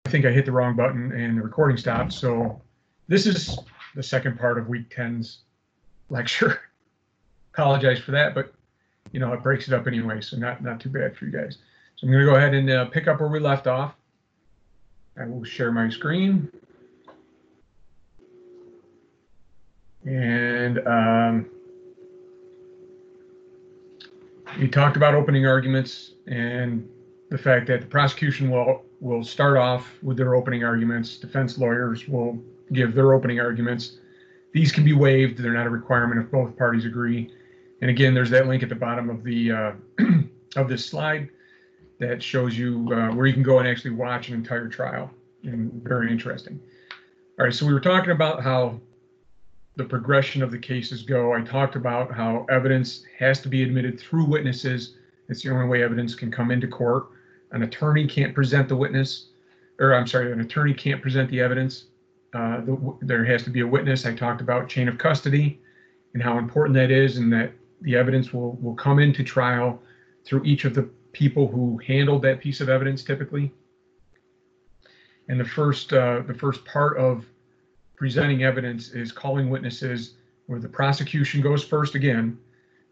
think I hit the wrong button and the recording stopped. So this is the second part of week 10's lecture. Apologize for that, but you know, it breaks it up anyway, so not too bad for you guys. So I'm going to go ahead and pick up where we left off. I will share my screen. And we talked about opening arguments and the fact that the prosecution will start off with their opening arguments. Defense lawyers will give their opening arguments. These can be waived. They're not a requirement if both parties agree. And again, there's that link at the bottom of the of this slide that shows you where you can go and actually watch an entire trial. And very interesting. All right, so we were talking about how the progression of the cases go. I talked about how evidence has to be admitted through witnesses. It's the only way evidence can come into court. An attorney can't present the witness, or I'm sorry, an attorney can't present the evidence. There has to be a witness. I talked about chain of custody and how important that is, and that the evidence will come into trial through each of the people who handled that piece of evidence typically. And the first part of presenting evidence is calling witnesses, where the prosecution goes first again,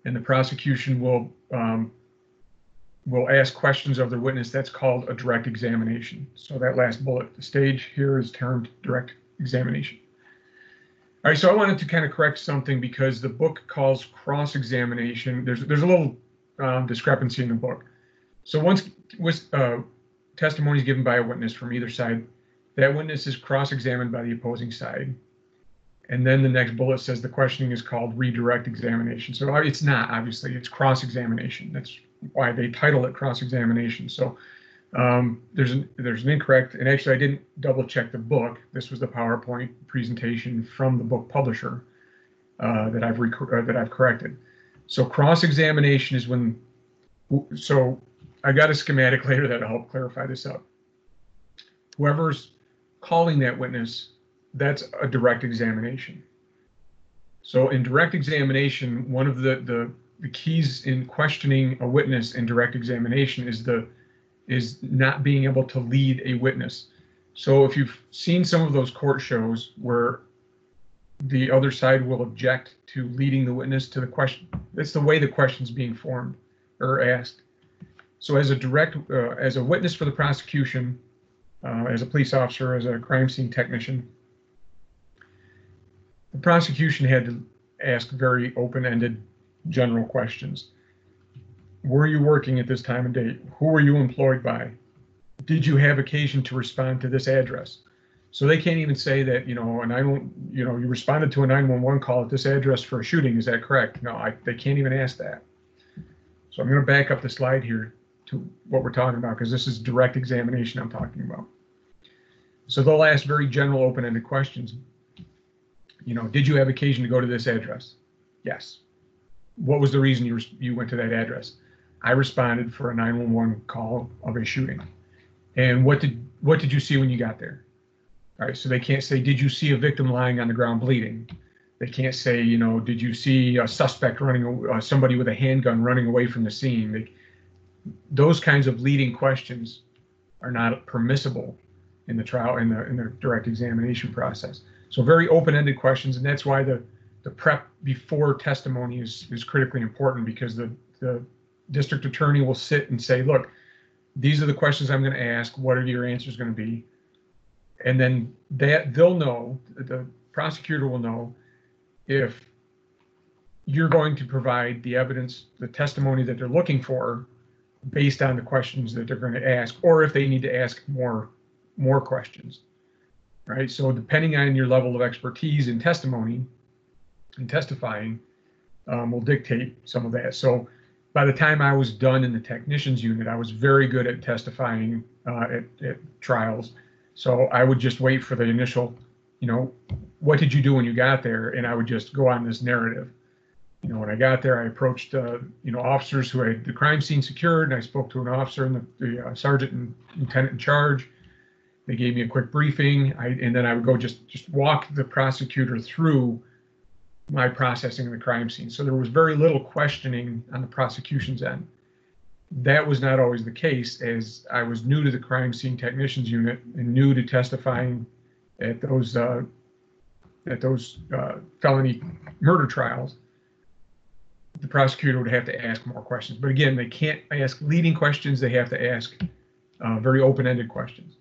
and the prosecution will ask questions of the witness. That's called a direct examination. So that last bullet, the stage here is termed direct examination. All right, so I wanted to kind of correct something because the book calls cross-examination. There's a little discrepancy in the book. So once testimony is given by a witness from either side, that witness is cross-examined by the opposing side. And then the next bullet says the questioning is called redirect examination. So it's not, obviously, it's cross-examination. That's why they title it cross-examination. So there's an incorrect, and actually I didn't double check the book. This was the PowerPoint presentation from the book publisher that I've corrected. So cross-examination is when, so I got a schematic later that'll help clarify this up. Whoever's calling that witness, that's a direct examination. So in direct examination, one of the keys in questioning a witness in direct examination is not being able to lead a witness. So if you've seen some of those court shows where the other side will object to leading the witness to the question, that's the way the question's being formed or asked. So as a witness for the prosecution, as a police officer, as a crime scene technician, the prosecution had to ask very open-ended general questions. Were you working at this time and date? Who were you employed by? Did you have occasion to respond to this address? So they can't even say that, you responded to a 911 call at this address for a shooting. Is that correct? No, they can't even ask that. So I'm going to back up the slide here to what we're talking about, because this is direct examination I'm talking about. So they'll ask very general open-ended questions. Did you have occasion to go to this address? Yes. What was the reason you went to that address? I responded for a 911 call of a shooting. And what did you see when you got there? All right, so they can't say, did you see a victim lying on the ground bleeding? They can't say, did you see a suspect somebody with a handgun running away from the scene? Those kinds of leading questions are not permissible in the trial, in the direct examination process. So very open-ended questions, and that's why the prep before testimony is critically important, because the district attorney will sit and say, look, these are the questions I'm going to ask. What are your answers going to be? And then they'll know, the prosecutor will know if you're going to provide the evidence, the testimony that they're looking for based on the questions that they're going to ask, or if they need to ask more questions, right? So depending on your level of expertise in testimony and testifying will dictate some of that. So by the time I was done in the technicians unit, I was very good at testifying at trials. So I would just wait for the initial, what did you do when you got there? And I would just go on this narrative. When I got there, I approached, officers who had the crime scene secured, and I spoke to an officer and the sergeant and lieutenant in charge. They gave me a quick briefing, and then I would go just walk the prosecutor through my processing of the crime scene. So there was very little questioning on the prosecution's end. That was not always the case, as I was new to the crime scene technicians unit and new to testifying at those felony murder trials. The prosecutor would have to ask more questions. But again, they can't ask leading questions. They have to ask very open-ended questions.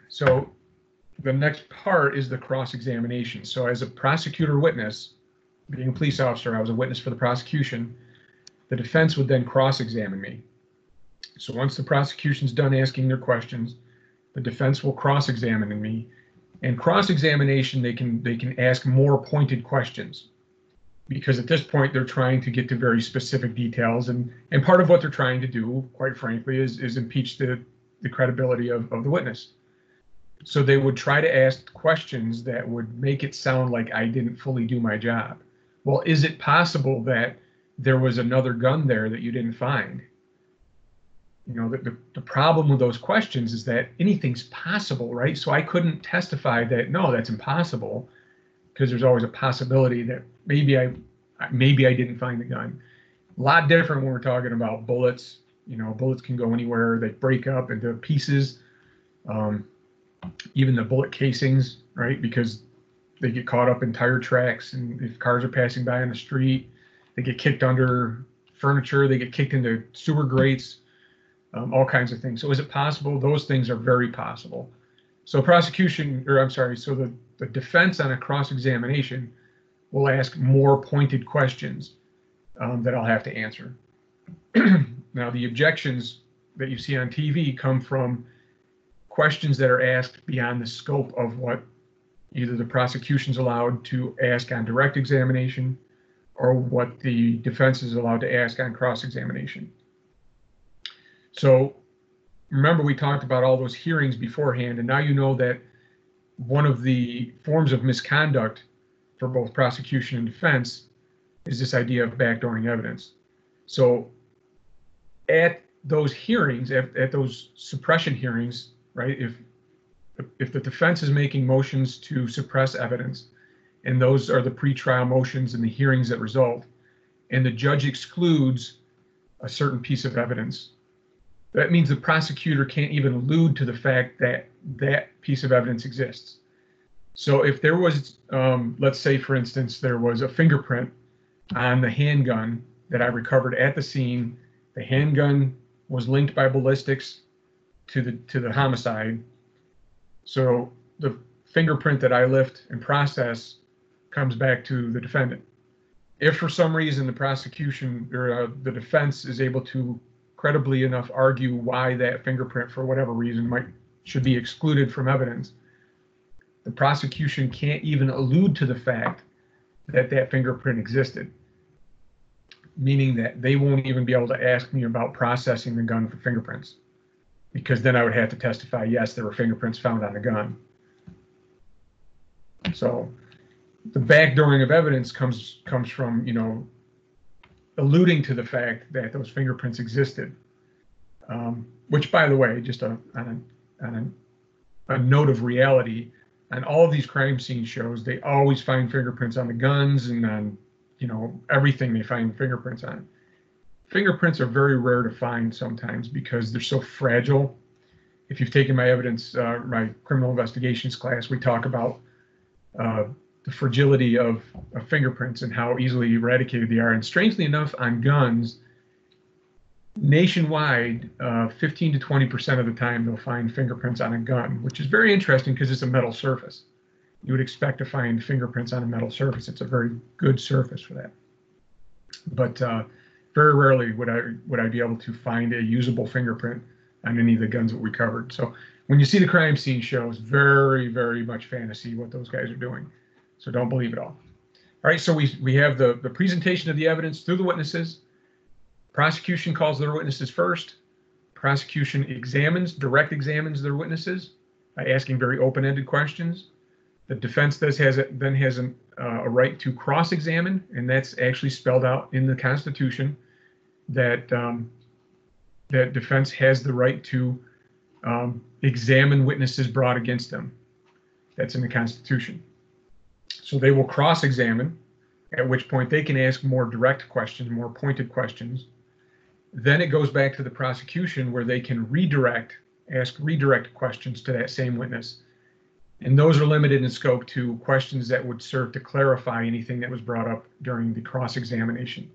So the next part is the cross-examination. So as a prosecutor witness, being a police officer, I was a witness for the prosecution. The defense would then cross-examine me. So once the prosecution's done asking their questions, the defense will cross-examine me. And cross-examination, they can ask more pointed questions, because at this point they're trying to get to very specific details, and part of what they're trying to do, quite frankly, is impeach the credibility of the witness. So they would try to ask questions that would make it sound like I didn't fully do my job. Well, is it possible that there was another gun there that you didn't find? You know, the problem with those questions is that anything's possible, right? So I couldn't testify that, no, that's impossible, because there's always a possibility that maybe I didn't find the gun. A lot different when we're talking about bullets. You know, bullets can go anywhere. They break up into pieces. Even the bullet casings, right? Because they get caught up in tire tracks, and if cars are passing by on the street, they get kicked under furniture, they get kicked into sewer grates, all kinds of things. So is it possible? Those things are very possible. So the defense on a cross-examination will ask more pointed questions that I'll have to answer. Now, the objections that you see on TV come from questions that are asked beyond the scope of what either the prosecution's allowed to ask on direct examination or what the defense is allowed to ask on cross-examination. So remember, we talked about all those hearings beforehand, and now you know that one of the forms of misconduct for both prosecution and defense is this idea of backdooring evidence. So at those hearings, at those suppression hearings, right, if the defense is making motions to suppress evidence, and those are the pretrial motions and the hearings that result, and the judge excludes a certain piece of evidence, that means the prosecutor can't even allude to the fact that that piece of evidence exists. So if there was, let's say, for instance, there was a fingerprint on the handgun that I recovered at the scene, the handgun was linked by ballistics to the homicide. So the fingerprint that I lift and process comes back to the defendant. If for some reason the prosecution or the defense is able to credibly enough argue why that fingerprint, for whatever reason, should be excluded from evidence, the prosecution can't even allude to the fact that that fingerprint existed, meaning that they won't even be able to ask me about processing the gun for fingerprints, because then I would have to testify, yes, there were fingerprints found on the gun. So the backdooring of evidence comes from, you know, alluding to the fact that those fingerprints existed, which, by the way, just on a note of reality, on all of these crime scene shows, they always find fingerprints on the guns and on, you know, everything they find fingerprints on. Fingerprints are very rare to find sometimes because they're so fragile. If you've taken my my criminal investigations class, we talk about the fragility of fingerprints and how easily eradicated they are. And strangely enough, on guns, nationwide, 15 to 20% of the time they'll find fingerprints on a gun, which is very interesting because it's a metal surface. You would expect to find fingerprints on a metal surface. It's a very good surface for that. But very rarely would I be able to find a usable fingerprint on any of the guns that we covered. So when you see the crime scene shows, very, very much fantasy what those guys are doing. So don't believe it all. All right, so we have the presentation of the evidence through the witnesses. Prosecution calls their witnesses first. Prosecution direct examines their witnesses by asking very open-ended questions. The defense then has a right to cross-examine, and that's actually spelled out in the Constitution, that that defense has the right to examine witnesses brought against them. That's in the Constitution. So they will cross-examine, at which point they can ask more direct questions, more pointed questions, Then it goes back to the prosecution where they can ask redirect questions to that same witness. And those are limited in scope to questions that would serve to clarify anything that was brought up during the cross-examination.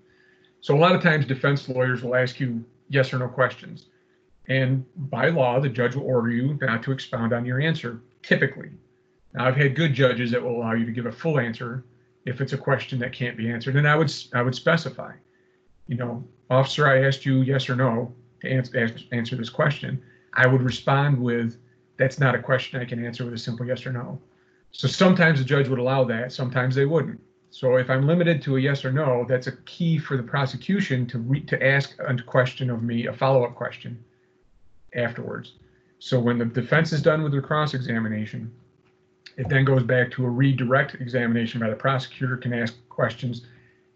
So a lot of times defense lawyers will ask you yes or no questions. And by law, the judge will order you not to expound on your answer, typically. Now, I've had good judges that will allow you to give a full answer if it's a question that can't be answered. And I would specify, officer, I asked you yes or no to answer this question. I would respond with, that's not a question I can answer with a simple yes or no. So sometimes the judge would allow that, sometimes they wouldn't. So if I'm limited to a yes or no, that's a key for the prosecution to ask a question of me, a follow-up question afterwards. So when the defense is done with their cross-examination, it then goes back to a redirect examination by the prosecutor, can ask questions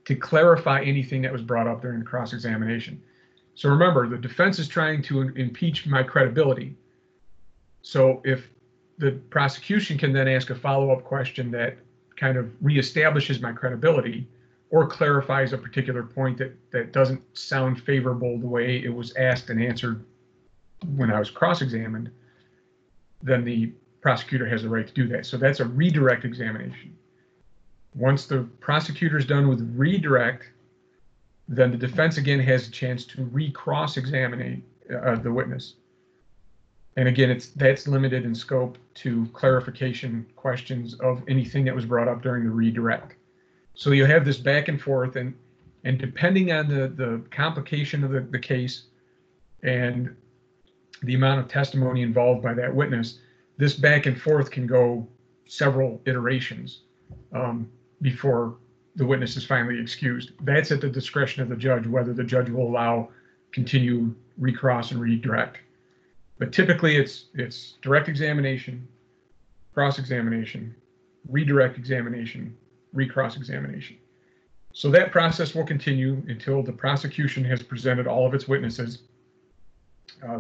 to clarify anything that was brought up during the cross-examination. So remember, the defense is trying to impeach my credibility. So if the prosecution can then ask a follow-up question that kind of reestablishes my credibility or clarifies a particular point that doesn't sound favorable the way it was asked and answered when I was cross-examined, then the prosecutor has the right to do that. So that's a redirect examination. Once the prosecutor is done with redirect, then the defense again has a chance to re-cross-examine the witness. And again, that's limited in scope to clarification questions of anything that was brought up during the redirect. So you have this back and forth, and depending on the complication of the case and the amount of testimony involved by that witness, this back and forth can go several iterations before the witness is finally excused. That's at the discretion of the judge, whether the judge will allow continued recross and redirect. But typically it's direct examination, cross-examination, redirect examination, recross examination. So that process will continue until the prosecution has presented all of its witnesses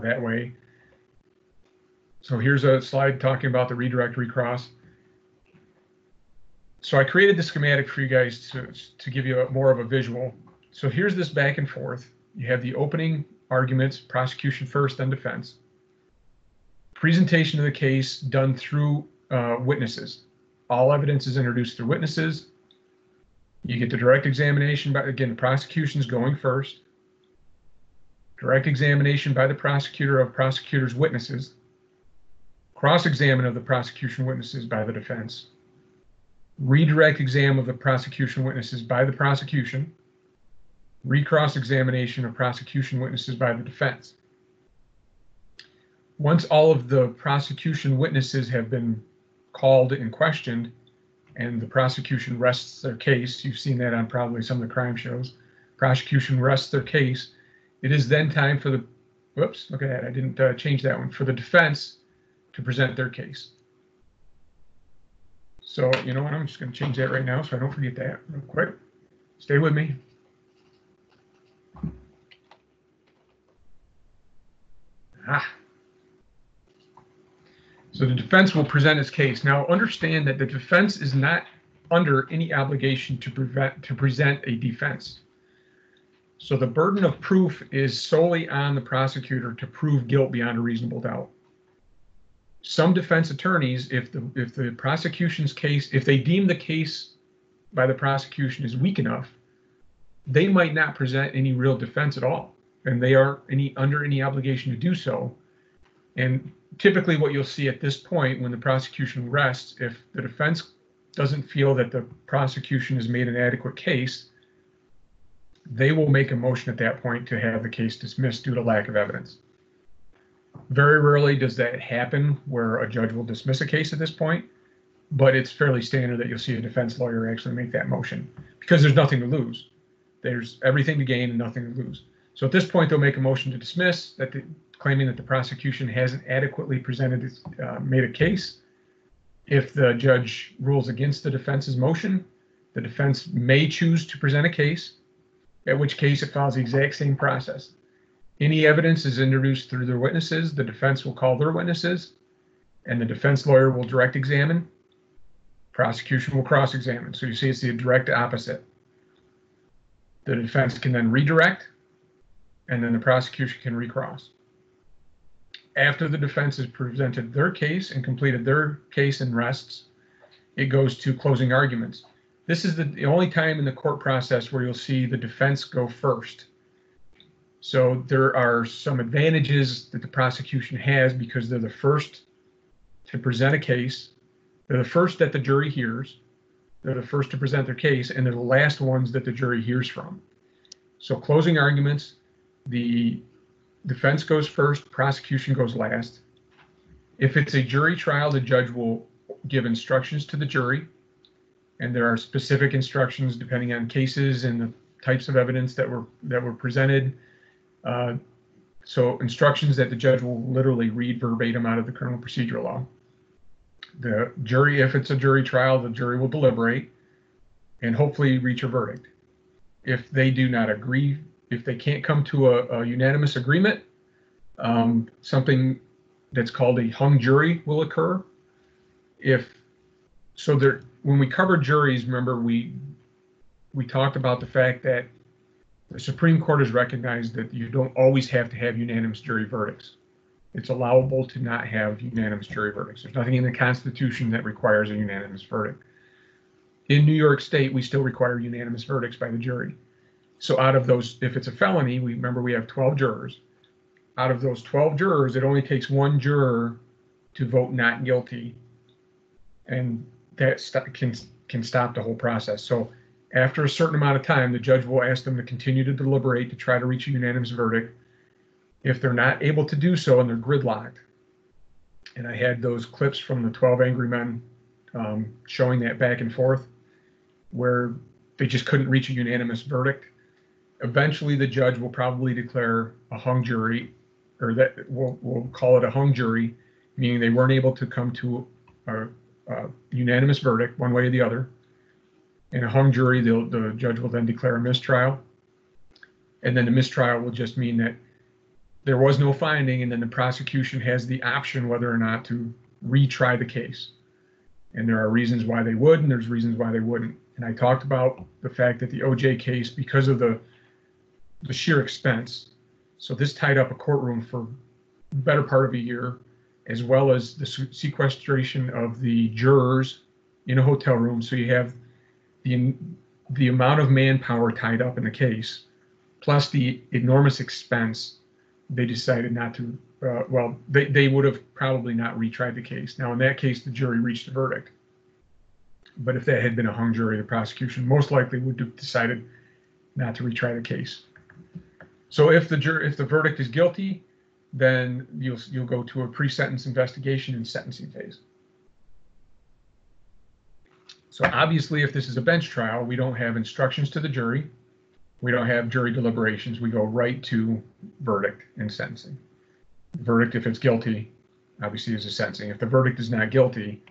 that way. So here's a slide talking about the redirect, recross. So I created the schematic for you guys to give you more of a visual. So here's this back and forth. You have the opening arguments, prosecution first, then defense. Presentation of the case done through witnesses. All evidence is introduced through witnesses. You get the direct examination, but again, the prosecution's going first. Direct examination by the prosecutor of prosecutor's witnesses. Cross-examine of the prosecution witnesses by the defense. Redirect exam of the prosecution witnesses by the prosecution. Recross examination of prosecution witnesses by the defense. Once all of the prosecution witnesses have been called and questioned and the prosecution rests their case, you've seen that on probably some of the crime shows, prosecution rests their case, it is then time for the, whoops, look at that, I didn't change that one, for the defense to present their case. So, you know what, I'm just going to change that right now so I don't forget that real quick. Stay with me. So the defense will present its case. Now understand that the defense is not under any obligation to present a defense. So the burden of proof is solely on the prosecutor to prove guilt beyond a reasonable doubt. Some defense attorneys, if the prosecution's case, if they deem the case by the prosecution is weak enough, they might not present any real defense at all, and they are under any obligation to do so. And typically what you'll see at this point when the prosecution rests, if the defense doesn't feel that the prosecution has made an adequate case, they will make a motion at that point to have the case dismissed due to lack of evidence. Very rarely does that happen where a judge will dismiss a case at this point, but it's fairly standard that you'll see a defense lawyer actually make that motion because there's nothing to lose. There's everything to gain and nothing to lose. So at this point, they'll make a motion to dismiss, claiming that the prosecution hasn't adequately made a case. If the judge rules against the defense's motion, the defense may choose to present a case, at which case it follows the exact same process. Any evidence is introduced through their witnesses, the defense will call their witnesses, and the defense lawyer will direct examine, prosecution will cross-examine. So you see it's the direct opposite. The defense can then redirect, and then the prosecution can recross. After the defense has presented their case and completed their case and rests, it goes to closing arguments. This is the only time in the court process where you'll see the defense go first. So there are some advantages that the prosecution has because they're the first to present a case. They're the first that the jury hears. They're the first to present their case, and they're the last ones that the jury hears from. So closing arguments, the defense goes first, prosecution goes last. If it's a jury trial, the judge will give instructions to the jury, and there are specific instructions depending on cases and the types of evidence that were presented. So instructions that the judge will literally read verbatim out of the criminal procedure law. The jury, if it's a jury trial, the jury will deliberate and hopefully reach a verdict. If they do not agree, if they can't come to a unanimous agreement, something that's called a hung jury will occur. When we covered juries, remember we talked about the fact that the Supreme Court has recognized that you don't always have to have unanimous jury verdicts. It's allowable to not have unanimous jury verdicts. There's nothing in the Constitution that requires a unanimous verdict. In New York State, we still require unanimous verdicts by the jury. So out of those, if it's a felony, we have 12 jurors. Out of those 12 jurors, it only takes one juror to vote not guilty, and that can stop the whole process. So after a certain amount of time, the judge will ask them to continue to deliberate to try to reach a unanimous verdict. If they're not able to do so and they're gridlocked, and I had those clips from the 12 Angry Men showing that back and forth, where they just couldn't reach a unanimous verdict. Eventually, the judge will probably declare a hung jury, or that we'll call it a hung jury, meaning they weren't able to come to a unanimous verdict one way or the other. In a hung jury, the judge will then declare a mistrial. And then the mistrial will just mean that there was no finding, and then the prosecution has the option whether or not to retry the case. And there are reasons why they would, and there's reasons why they wouldn't. And I talked about the fact that the OJ case, because of the sheer expense, so this tied up a courtroom for the better part of a year, as well as the sequestration of the jurors in a hotel room. So you have the amount of manpower tied up in the case, plus the enormous expense. They decided not to, they would have probably not retried the case. Now, in that case, the jury reached a verdict. But if that had been a hung jury, the prosecution most likely would have decided not to retry the case. So if the verdict is guilty, then you'll go to a pre-sentence investigation and sentencing phase. So obviously, if this is a bench trial, we don't have instructions to the jury. We don't have jury deliberations. We go right to verdict and sentencing. The verdict, if it's guilty, obviously is a sentencing. If the verdict is not guilty,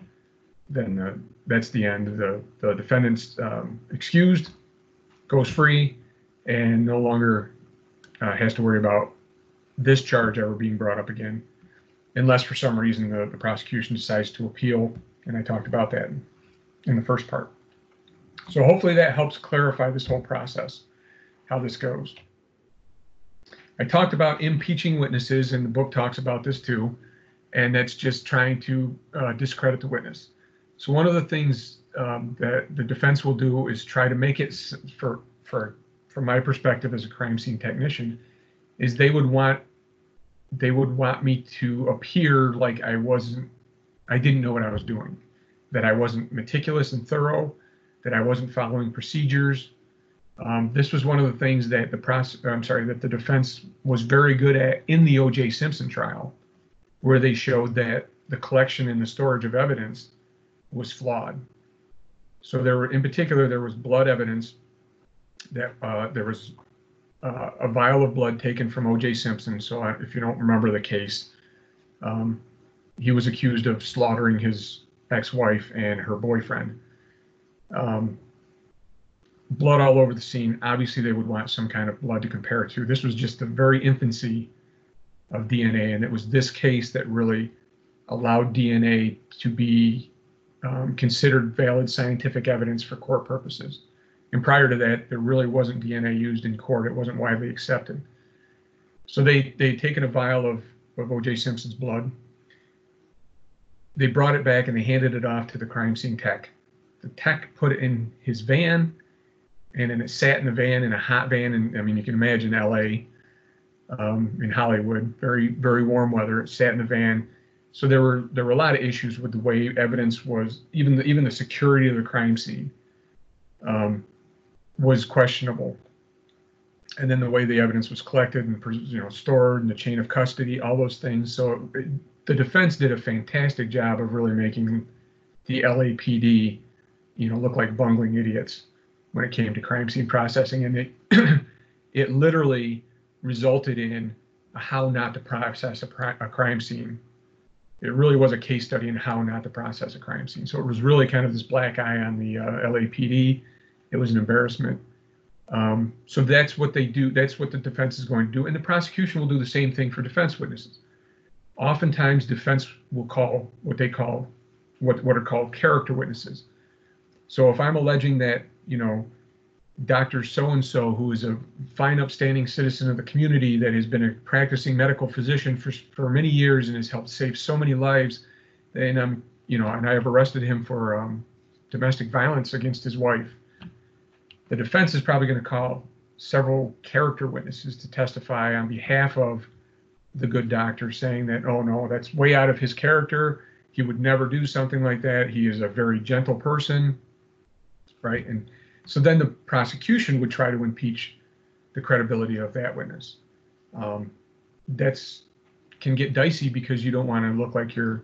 then that's the end. The defendant's excused, goes free, and no longer has to worry about this charge ever being brought up again, unless for some reason the prosecution decides to appeal. And I talked about that in the first part. So hopefully that helps clarify this whole process, how this goes. I talked about impeaching witnesses, and the book talks about this too, and that's just trying to discredit the witness. So one of the things that the defense will do is try to make it, from my perspective as a crime scene technician, is they would want me to appear like I didn't know what I was doing, that I wasn't meticulous and thorough, that I wasn't following procedures. This was one of the things that that the defense was very good at in the O.J. Simpson trial, where they showed that the collection and the storage of evidence was flawed. So in particular, there was blood evidence that there was a vial of blood taken from O.J. Simpson. So if you don't remember the case, he was accused of slaughtering his ex-wife and her boyfriend. Blood all over the scene. Obviously, they would want some kind of blood to compare it to. This was just the very infancy of DNA, and it was this case that really allowed DNA to be considered valid scientific evidence for court purposes. And prior to that, there really wasn't DNA used in court. It wasn't widely accepted. So they'd taken a vial of O.J. Simpson's blood. They brought it back and they handed it off to the crime scene tech. The tech put it in his van, and then it sat in the van, in a hot van. And I mean, you can imagine LA, in Hollywood, very, very warm weather. It sat in the van. So there were a lot of issues with the way evidence was, even the security of the crime scene was questionable. And then the way the evidence was collected and stored, and the chain of custody, all those things. So the defense did a fantastic job of really making the LAPD, look like bungling idiots when it came to crime scene processing, and it literally resulted in how not to process a crime scene. It really was a case study in how not to process a crime scene. So it was really kind of this black eye on the LAPD. It was an embarrassment. So that's what they do. That's what the defense is going to do. And the prosecution will do the same thing for defense witnesses. Oftentimes, defense will call what are called character witnesses. So if I'm alleging that, Dr. So-and-so, who is a fine, upstanding citizen of the community that has been a practicing medical physician for many years and has helped save so many lives, and and I have arrested him for domestic violence against his wife, the defense is probably going to call several character witnesses to testify on behalf of the good doctor, saying that, oh no, that's way out of his character. He would never do something like that. He is a very gentle person, right? And so then the prosecution would try to impeach the credibility of that witness. That's can get dicey because you don't want to look like you're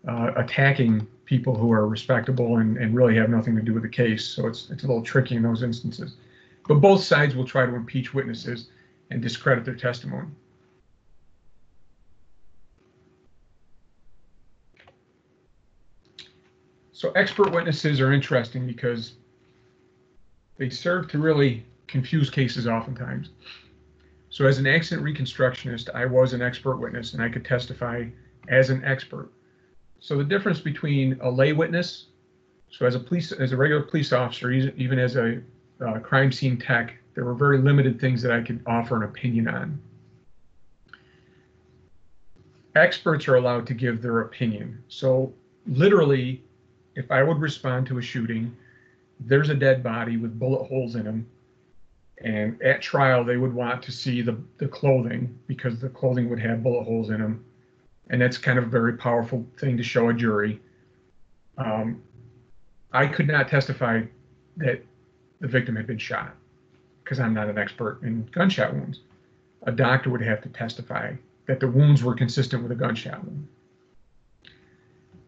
attacking people who are respectable and really have nothing to do with the case. So it's a little tricky in those instances. But both sides will try to impeach witnesses and discredit their testimony. So expert witnesses are interesting because they serve to really confuse cases oftentimes. So as an accident reconstructionist, I was an expert witness and I could testify as an expert. So the difference between a lay witness, so as a regular police officer, even as a crime scene tech, there were very limited things that I could offer an opinion on. Experts are allowed to give their opinion. So literally, if I would respond to a shooting, there's a dead body with bullet holes in him. And at trial, they would want to see the clothing because the clothing would have bullet holes in them. And that's kind of a very powerful thing to show a jury. I could not testify that the victim had been shot because I'm not an expert in gunshot wounds. A doctor would have to testify that the wounds were consistent with a gunshot wound.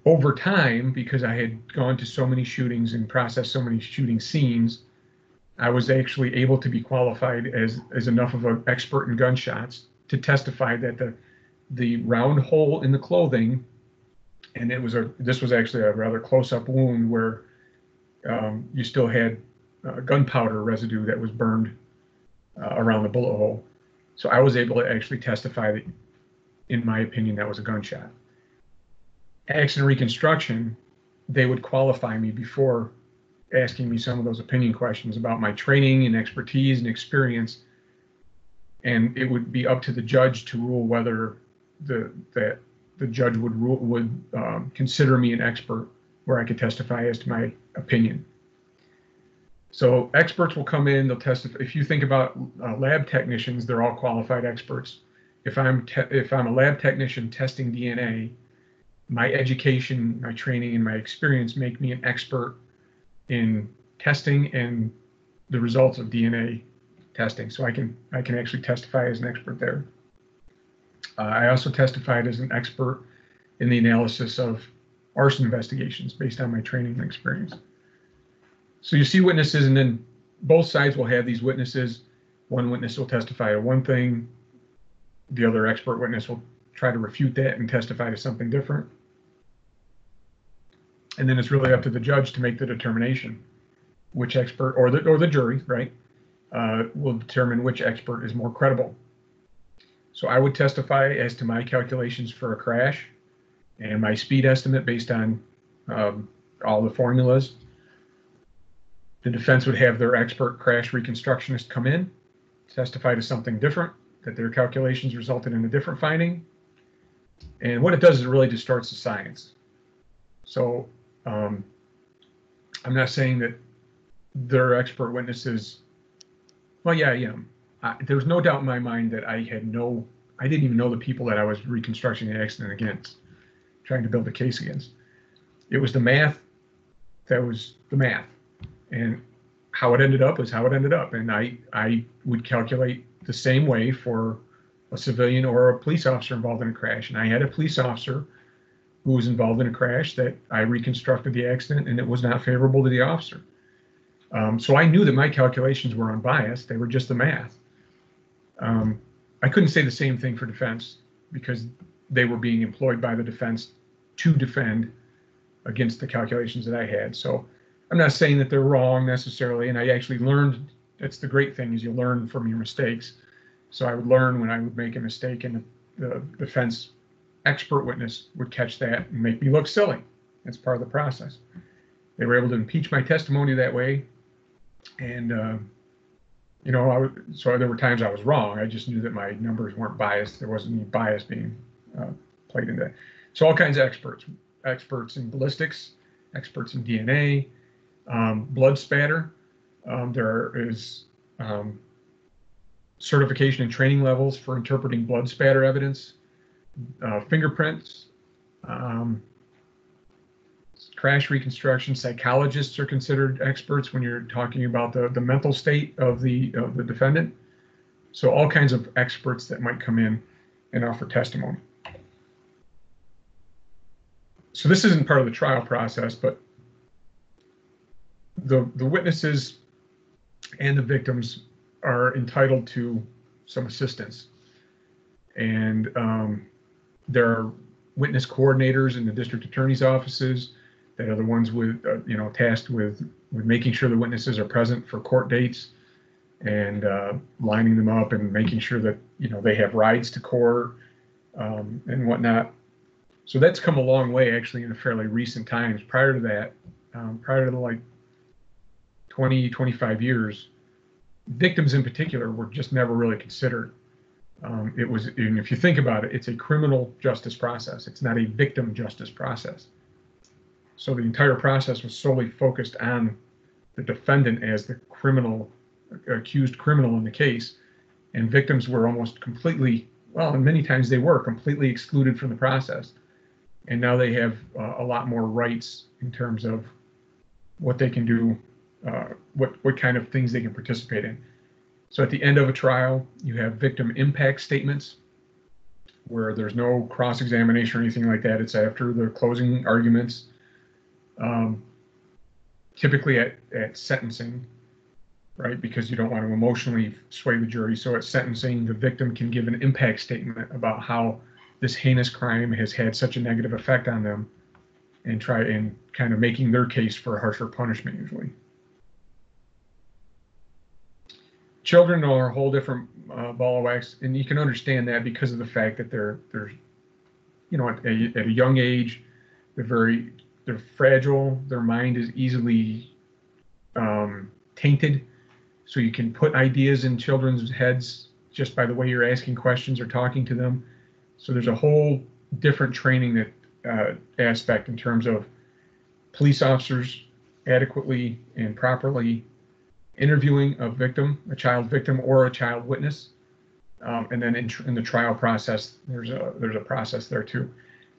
Over time, because I had gone to so many shootings and processed so many shooting scenes, I was actually able to be qualified as enough of an expert in gunshots to testify that the round hole in the clothing, and this was actually a rather close-up wound where you still had gunpowder residue that was burned around the bullet hole. So I was able to actually testify that, in my opinion, that was a gunshot. Accident reconstruction, they would qualify me before asking me some of those opinion questions about my training and expertise and experience. And it would be up to the judge to rule whether the judge would consider me an expert where I could testify as to my opinion. So experts will come in, they'll testify. If you think about lab technicians, they're all qualified experts. If I'm a lab technician testing DNA, my education, my training, and my experience make me an expert in testing and the results of DNA testing. So I can actually testify as an expert there. I also testified as an expert in the analysis of arson investigations based on my training and experience. So you see witnesses, and then both sides will have these witnesses. One witness will testify to one thing. The other expert witness will try to refute that and testify to something different. And then it's really up to the judge to make the determination which expert, or the jury, right, will determine which expert is more credible. So I would testify as to my calculations for a crash and my speed estimate based on all the formulas. The defense would have their expert crash reconstructionist come in, testify to something different, that their calculations resulted in a different finding. And what it does is it really distorts the science. So I'm not saying that their expert witnesses, well, yeah, I am. There was no doubt in my mind that I didn't even know the people that I was reconstructing the accident against, trying to build a case against. It was the math that was the math. And how it ended up is how it ended up. And I would calculate the same way for a civilian or a police officer involved in a crash. And I had a police officer who was involved in a crash that I reconstructed the accident, and it was not favorable to the officer. So I knew that my calculations were unbiased. They were just the math. I couldn't say the same thing for defense because they were being employed by the defense to defend against the calculations that I had. So I'm not saying that they're wrong necessarily, and I actually learned. That's the great thing, is you learn from your mistakes. So I would learn when I would make a mistake, and the defense expert witness would catch that and make me look silly. That's part of the process. They were able to impeach my testimony that way, and so there were times I was wrong. I just knew that my numbers weren't biased. There wasn't any bias being played into that. So all kinds of experts in ballistics, experts in DNA, blood spatter. There is certification and training levels for interpreting blood spatter evidence, fingerprints, crash reconstruction. Psychologists are considered experts when you're talking about the mental state of the defendant. So all kinds of experts that might come in and offer testimony. So this isn't part of the trial process, but the witnesses and the victims are entitled to some assistance. And there are witness coordinators in the district attorney's offices that are the ones with, tasked with making sure the witnesses are present for court dates and lining them up and making sure that, they have rides to court and whatnot. So that's come a long way, actually, in the fairly recent times. Prior to that, prior to the, like 20, 25 years, victims in particular were just never really considered. And if you think about it, it's a criminal justice process. It's not a victim justice process. So the entire process was solely focused on the defendant as the accused criminal in the case. And victims were almost completely, and many times they were completely excluded from the process. And now they have a lot more rights in terms of what they can do, what kind of things they can participate in. So at the end of a trial, you have victim impact statements where there's no cross-examination or anything like that. It's after the closing arguments. Typically at sentencing, right? Because you don't want to emotionally sway the jury. So at sentencing, the victim can give an impact statement about how this heinous crime has had such a negative effect on them, and try and kind of making their case for a harsher punishment usually. Children are a whole different ball of wax, and you can understand that because of the fact that they're at a young age, they're fragile. Their mind is easily tainted, so you can put ideas in children's heads just by the way you're asking questions or talking to them. So there's a whole different training aspect in terms of police officers adequately and properly interviewing a child victim or a child witness, and then in the trial process, there's a process there too.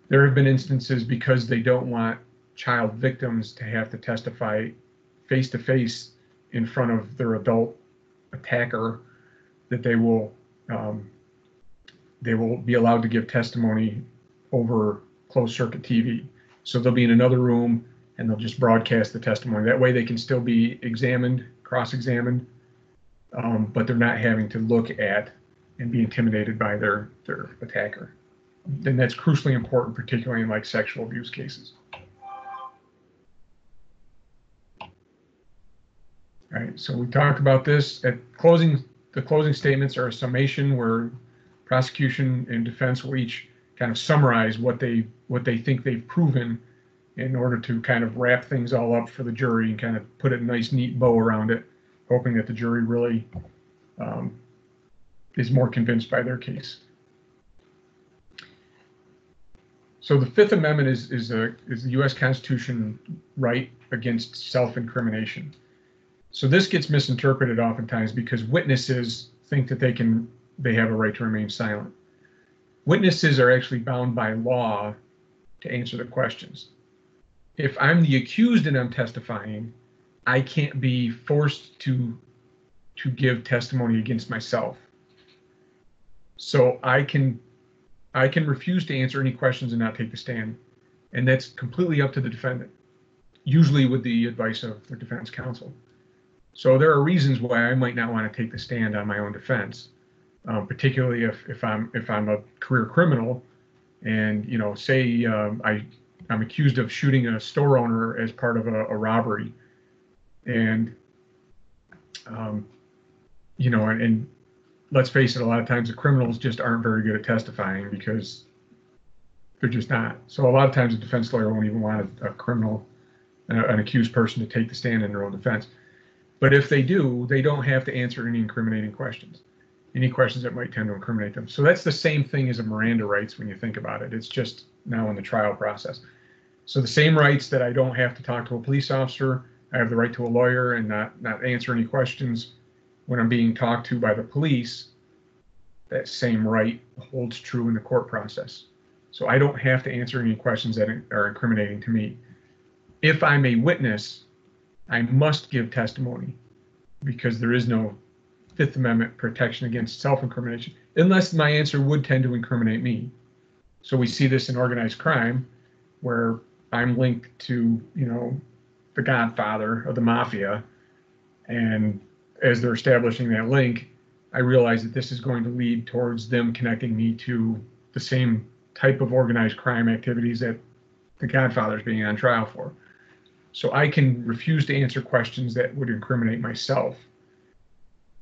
There have been instances, because they don't want child victims to have to testify face to face in front of their adult attacker, that they will be allowed to give testimony over closed circuit TV. So they'll be in another room and they'll just broadcast the testimony. That way they can still be examined, cross-examined, but they're not having to look at and be intimidated by their attacker. And that's crucially important, particularly in like sexual abuse cases. All right, so we talked about this. At closing, the closing statements are a summation where prosecution and defense will each kind of summarize what they think they've proven in order to kind of wrap things all up for the jury and kind of put a nice, neat bow around it, hoping that the jury really is more convinced by their case. So the Fifth Amendment is the U.S. Constitution right against self-incrimination. So this gets misinterpreted oftentimes because witnesses think that they have a right to remain silent. Witnesses are actually bound by law to answer the questions. If I'm the accused and I'm testifying, I can't be forced to give testimony against myself. So I can refuse to answer any questions and not take the stand. And that's completely up to the defendant, usually with the advice of the defense counsel. So there are reasons why I might not want to take the stand on my own defense, particularly if I'm a career criminal, and say I'm accused of shooting a store owner as part of a robbery, and and let's face it, a lot of times the criminals just aren't very good at testifying because they're just not. So a lot of times a defense lawyer won't even want a criminal, an accused person to take the stand in their own defense. But if they do, they don't have to answer any incriminating questions, any questions that might tend to incriminate them. So that's the same thing as a Miranda rights when you think about it. It's just now in the trial process. So the same rights that I don't have to talk to a police officer, I have the right to a lawyer and not answer any questions when I'm being talked to by the police. That same right holds true in the court process. So I don't have to answer any questions that are incriminating to me. If I'm a witness, I must give testimony because there is no Fifth Amendment protection against self-incrimination, unless my answer would tend to incriminate me. So we see this in organized crime, where I'm linked to, the godfather of the mafia, and as they're establishing that link, I realize that this is going to lead towards them connecting me to the same type of organized crime activities that the godfather is being on trial for. So I can refuse to answer questions that would incriminate myself.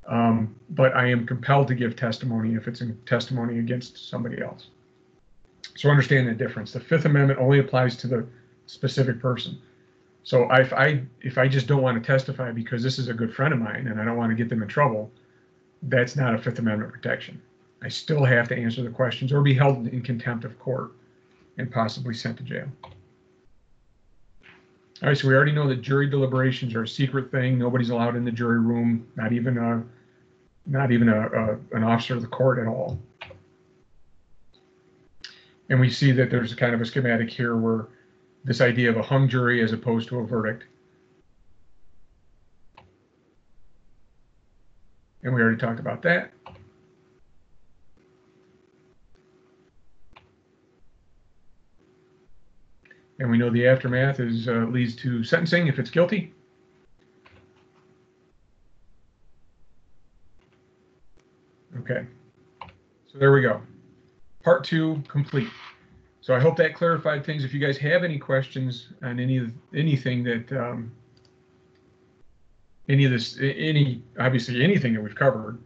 But I am compelled to give testimony if it's in testimony against somebody else. So understand the difference. The Fifth Amendment only applies to the specific person. So if I just don't want to testify because this is a good friend of mine and I don't want to get them in trouble, that's not a Fifth Amendment protection. I still have to answer the questions or be held in contempt of court and possibly sent to jail. All right, so we already know that jury deliberations are a secret thing. Nobody's allowed in the jury room, not even an officer of the court at all. And we see that there's kind of a schematic here where this idea of a hung jury as opposed to a verdict. And we already talked about that. And we know the aftermath leads to sentencing if it's guilty. Okay, so there we go. Part 2 complete. So I hope that clarified things. If you guys have any questions on anything that obviously anything that we've covered,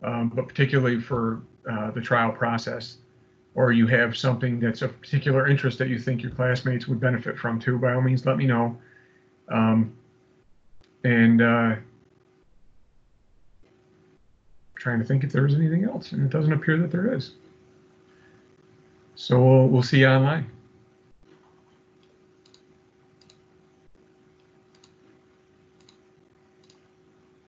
but particularly for the trial process, or you have something that's of particular interest that you think your classmates would benefit from too, by all means, let me know. Trying to think if there was anything else, and it doesn't appear that there is. So we'll see you online.